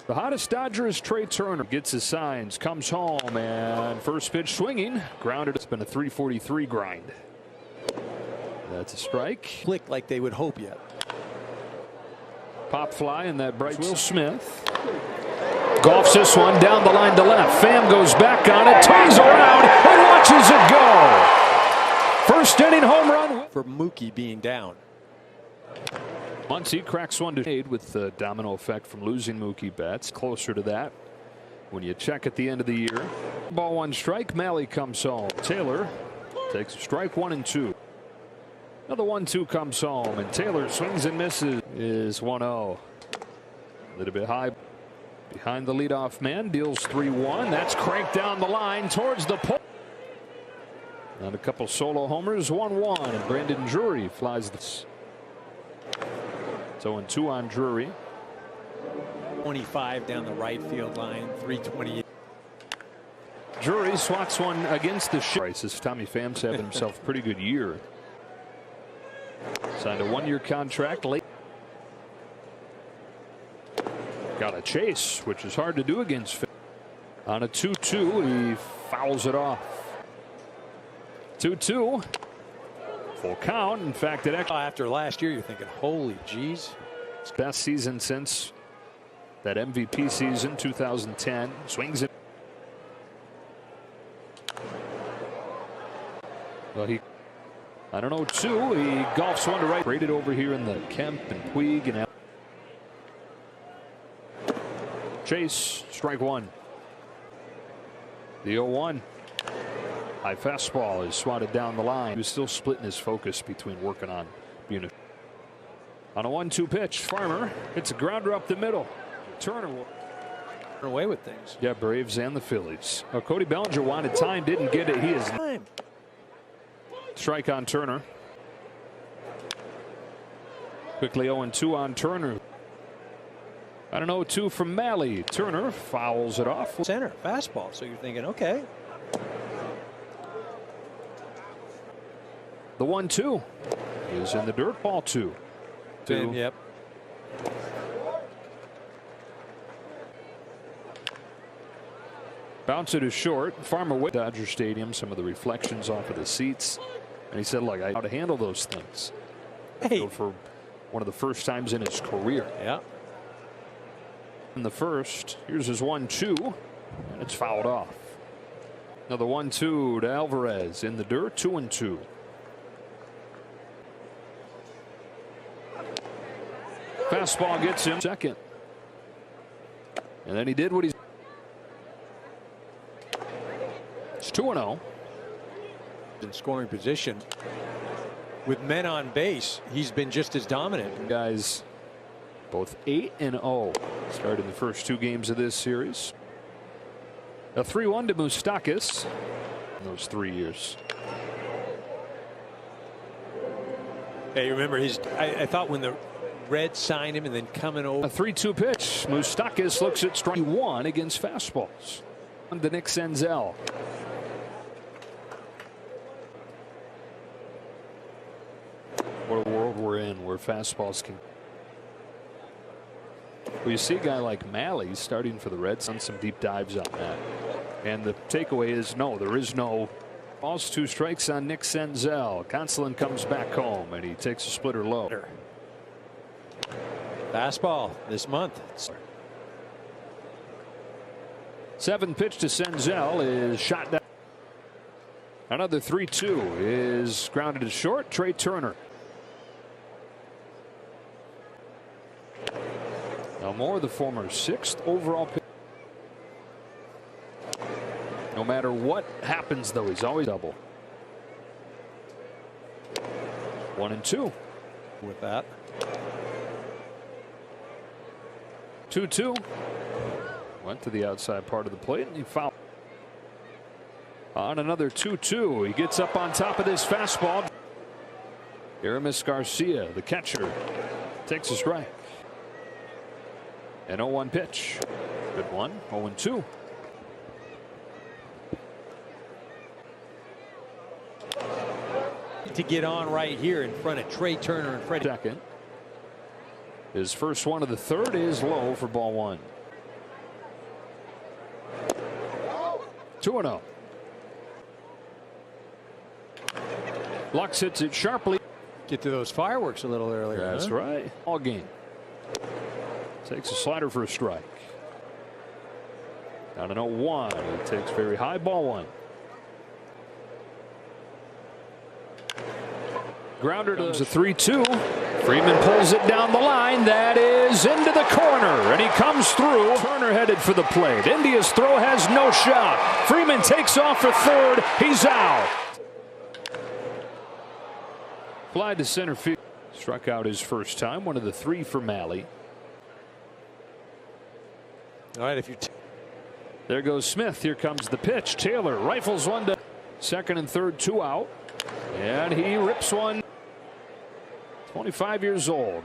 The hottest Dodger is Trey Turner. Gets his signs, comes home, and first pitch swinging. Grounded. It's been a 343 grind. That's a strike. Click like they would hope yet. Pop fly in that bright Will Smith. Golfs this one down the line to left. Pham goes back on it, turns around, and watches it go. First inning home run for Mookie being down. Muncy cracks one to 8 with the domino effect from losing Mookie Betts. Closer to that when you check at the end of the year. Ball 1 strike. Malley comes home. Taylor takes a strike 1 and 2. Another 1-2 comes home, and Taylor swings and misses. Is 1-0. A little bit high behind the leadoff man. Deals 3-1. That's cranked down the line towards the pole. And a couple solo homers. 1-1, and Brandon Drury flies this. 0-2 on Drury. 25 down the right field line. 328. Drury swats one against the prices. Tommy Pham's having himself a pretty good year. Signed a 1-year contract late. Got a chase, which is hard to do against Pham. On a 2-2, he fouls it off. 2-2. Full count. In fact, after last year, you're thinking, holy geez. It's best season since that MVP season, 2010. Swings it. Well, I don't know, 2. He golfs one to right. Rated over here in the Kemp and Puig and chase, strike 1. The 0-1. High fastball is swatted down the line. He was still splitting his focus between working on being on a 1-2 pitch. Farmer hits a grounder up the middle. Turner will run away with things. Yeah, Braves and the Phillies. Cody Bellinger wanted time, didn't get it. He is time. Strike on Turner. Quickly 0-2 on Turner. I don't know, 2 from Malley. Turner fouls it off. Center fastball. So you're thinking, okay. The 1-2 is in the dirt. Ball 2. Yep. Bounce it is short. Farmer with Dodger Stadium. Some of the reflections off of the seats. And he said, look, I know how to handle those things. Hey. So for one of the first times in his career. Yeah. In the first, here's his 1-2, and it's fouled off. Another 1-2 to Alvarez in the dirt. 2-2. Fastball gets him second. And then he did what he's. It's 2-0. In scoring position with men on base, he's been just as dominant. Guys, both 8-0 started the first 2 games of this series. A 3-1 to Moustakas in those 3 years. Hey, remember I thought when the Reds signed him and then coming over. A 3-2 pitch. Moustakas looks at strike 1 against fastballs. On to Nick Senzel. What a world we're in where fastballs can. Well, you see a guy like Malley starting for the Reds on some deep dives on that. And the takeaway is no, there is no balls. 2 strikes on Nick Senzel. Consolin comes back home and he takes a splitter low. Fastball this month. 7 pitch to Senzel is shot down. Another 3-2 is grounded to short. Trey Turner. Moore, the former 6th overall pick. No matter what happens, though, he's always double. 1-2 with that. 2-2 went to the outside part of the plate and he fouled. On another 2-2, he gets up on top of this fastball. Aramis Garcia, the catcher, takes a strike. An 0-1 pitch. Good one. 0-2. To get on right here in front of Trey Turner and Freddie. Second. His first one of the 3rd is low for ball 1. 2-0. Lux hits it sharply. Get to those fireworks a little earlier. That's right. All game. Takes a slider for a strike. Down to 0-1. He takes very high, ball one. Grounder does a 3-2. Freeman pulls it down the line. That is into the corner, and he comes through. Turner headed for the plate. India's throw has no shot. Freeman takes off for third. He's out. Fly to center field. Struck out his first time. One of the 3 for Malley. All right, if you. There goes Smith. Here comes the pitch. Taylor rifles one to second and third, 2 out. And he rips one. 25 years old.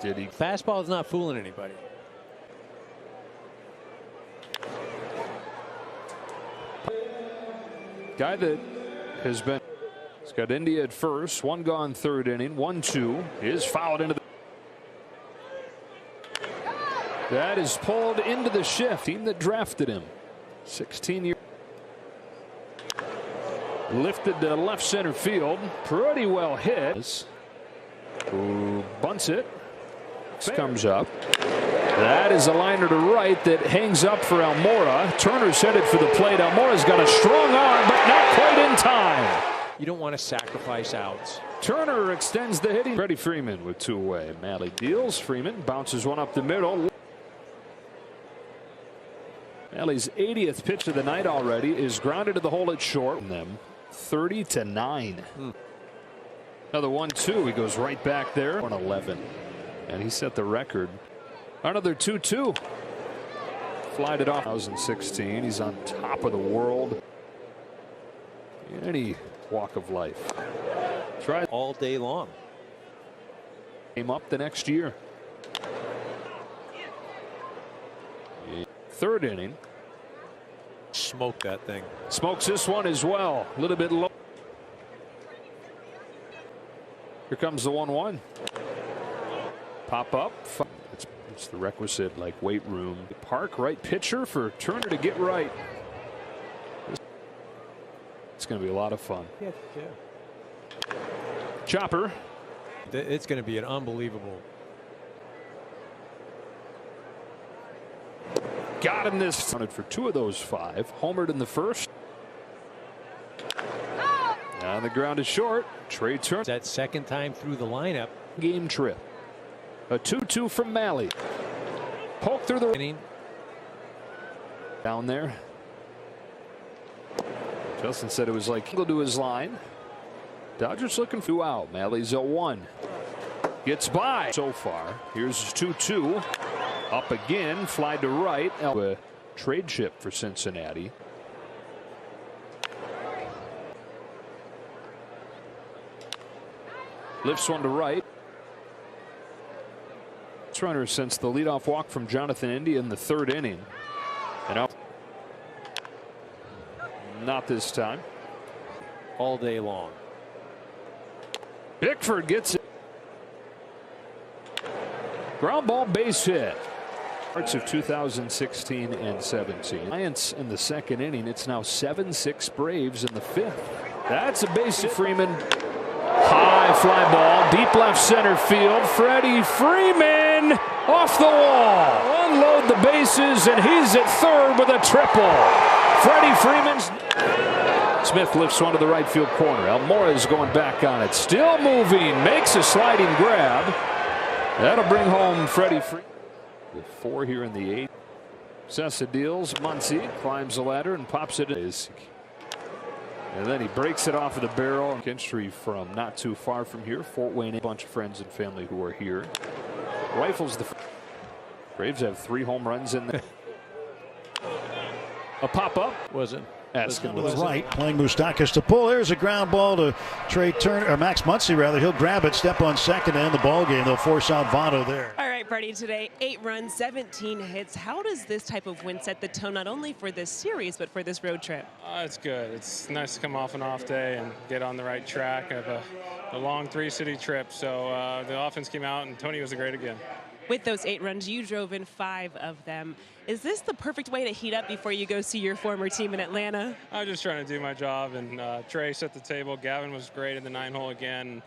Did he? Fastball is not fooling anybody. Guy that has been. He's got India at first. 1 gone, 3rd inning. 1-2 is fouled into the. That is pulled into the shift. Team that drafted him. 16 years. Lifted to left center field. Pretty well hit. Who bunts it. Comes up. That is a liner to right that hangs up for Almora. Turner's headed for the plate. Almora's got a strong arm, but not quite in time. You don't want to sacrifice outs. Turner extends the hitting. Freddie Freeman with 2 away. Malley deals. Freeman bounces one up the middle. Malley's 80th pitch of the night already is grounded to the hole at short. Them 30-9. Another 1-2. He goes right back there. 1-11. And he set the record. Another 2-2. Flied it off. 2016. He's on top of the world in any walk of life. Tried all day long. Came up the next year. 3rd inning. Smoke that thing. Smokes this one as well. A little bit low. Here comes the 1-1. Pop up. It's the requisite like weight room. Park right pitcher for Turner to get right. It's going to be a lot of fun. Yeah. Chopper. It's going to be an unbelievable. Got him this. Counted for 2 of those 5. Homered in the first. On the ground is short. Trey Turner. That second time through the lineup. Game trip. A 2-2 from Malley. Poke through the inning. Down there. Justin said it was like he'll do his line. Dodgers looking for out. Malley's 0-1. Gets by so far. Here's 2-2. Up again. Fly to right. A trade chip for Cincinnati. Lifts one to right. Runner since the leadoff walk from Jonathan India in the 3rd inning. And up. Not this time. All day long. Bickford gets it. Ground ball, base hit. Parts of 2016 and 17. Giants in the 2nd inning. It's now 7-6 Braves in the 5th. That's a base hit. Freeman. High fly ball, deep left center field. Freddie Freeman off the wall. Unload the bases, and he's at 3rd with a triple. Freddie Freeman's. Smith lifts one to the right field corner. Almora's going back on it. Still moving. Makes a sliding grab. That'll bring home Freddie Freeman. With 4 here in the 8th. Sessa deals. Muncy climbs the ladder and pops it in. And then he breaks it off of the barrel. Kinstry from not too far from here. Fort Wayne. A bunch of friends and family who are here. Rifles the. Braves have 3 home runs in there. A pop up. Was it? To the right, playing Moustakas to pull. There's a ground ball to Trey Turner, or Max Muncy rather. He'll grab it, step on second, and end the ball game. They'll force out Votto there. All right, Freddie, today 8 runs, 17 hits. How does this type of win set the tone not only for this series but for this road trip? It's good. It's nice to come off an off day and get on the right track of a long 3-city trip. So the offense came out and Tony was great again. With those 8 runs, you drove in 5 of them. Is this the perfect way to heat up before you go see your former team in Atlanta? I'm just trying to do my job, and Trey set the table. Gavin was great in the 9-hole again.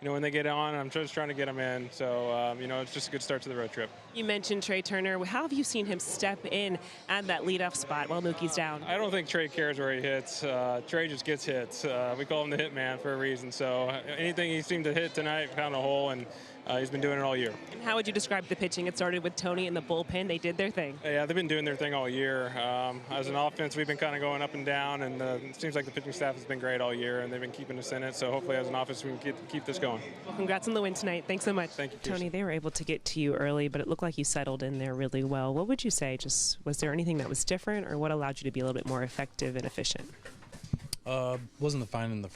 You know, when they get on, I'm just trying to get them in. So, you know, it's just a good start to the road trip. You mentioned Trey Turner. How have you seen him step in at that leadoff spot while Mookie's down? I don't think Trey cares where he hits. Trey just gets hits. We call him the hit man for a reason. So anything he seemed to hit tonight, found a hole, and he's been doing it all year. And how would you describe the pitching? It started with Tony in the bullpen. They did their thing. Yeah, they've been doing their thing all year. As an offense, we've been kind of going up and down, and it seems like the pitching staff has been great all year, and they've been keeping us in it. So hopefully as an offense, we can keep this going. Well, congrats on the win tonight. Thanks so much. Thank you, Tony, they were able to get to you early, but it looked like you settled in there really well. What would you say? Just was there anything that was different, or what allowed you to be a little bit more effective and efficient? Wasn't finding the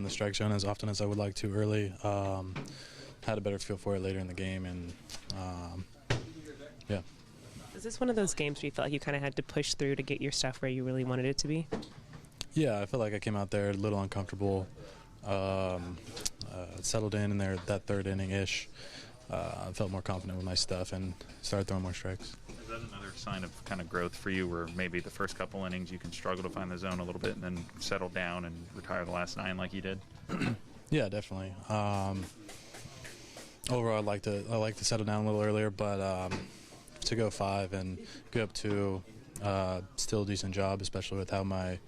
strike zone as often as I would like to early. Had a better feel for it later in the game, and yeah. Is this one of those games where you felt like you kind of had to push through to get your stuff where you really wanted it to be? Yeah, I felt like I came out there a little uncomfortable. Settled in there that third inning-ish. I felt more confident with my stuff and started throwing more strikes. Is that another sign of kind of growth for you, where maybe the first couple innings you can struggle to find the zone a little bit and then settle down and retire the last 9 like you did? Yeah, definitely. Overall, I like to settle down a little earlier, but to go 5 and go up 2, still a decent job, especially with how my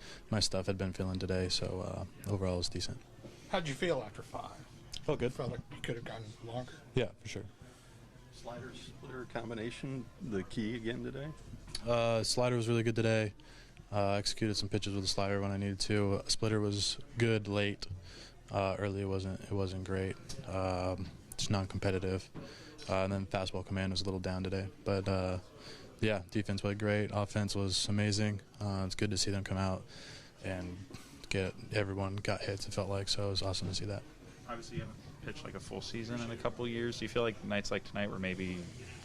stuff had been feeling today. So overall, it was decent. How'd you feel after 5? Felt good. Felt like you could have gone longer. Yeah, for sure. Slider splitter combination, the key again today? Slider was really good today. Executed some pitches with the slider when I needed to. Splitter was good late. Early it wasn't great. Just non-competitive. And then fastball command was a little down today. But yeah, defense played great. Offense was amazing. It's good to see them come out and everyone got hits, it felt like, so it was awesome to see that. Obviously, you haven't pitched like a full season in a couple of years. Do you feel like nights like tonight, where maybe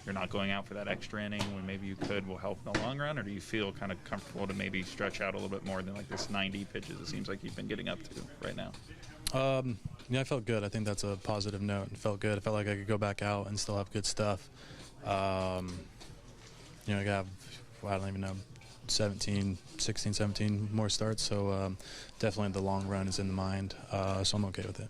you're not going out for that extra inning when maybe you could, will help in the long run, or do you feel kind of comfortable to maybe stretch out a little bit more than like this 90 pitches it seems like you've been getting up to right now? Yeah, I felt good. I think that's a positive note. It felt good. I felt like I could go back out and still have good stuff. You know, I got, I don't even know, 16, 17 more starts, so definitely the long run is in the mind, so I'm okay with it.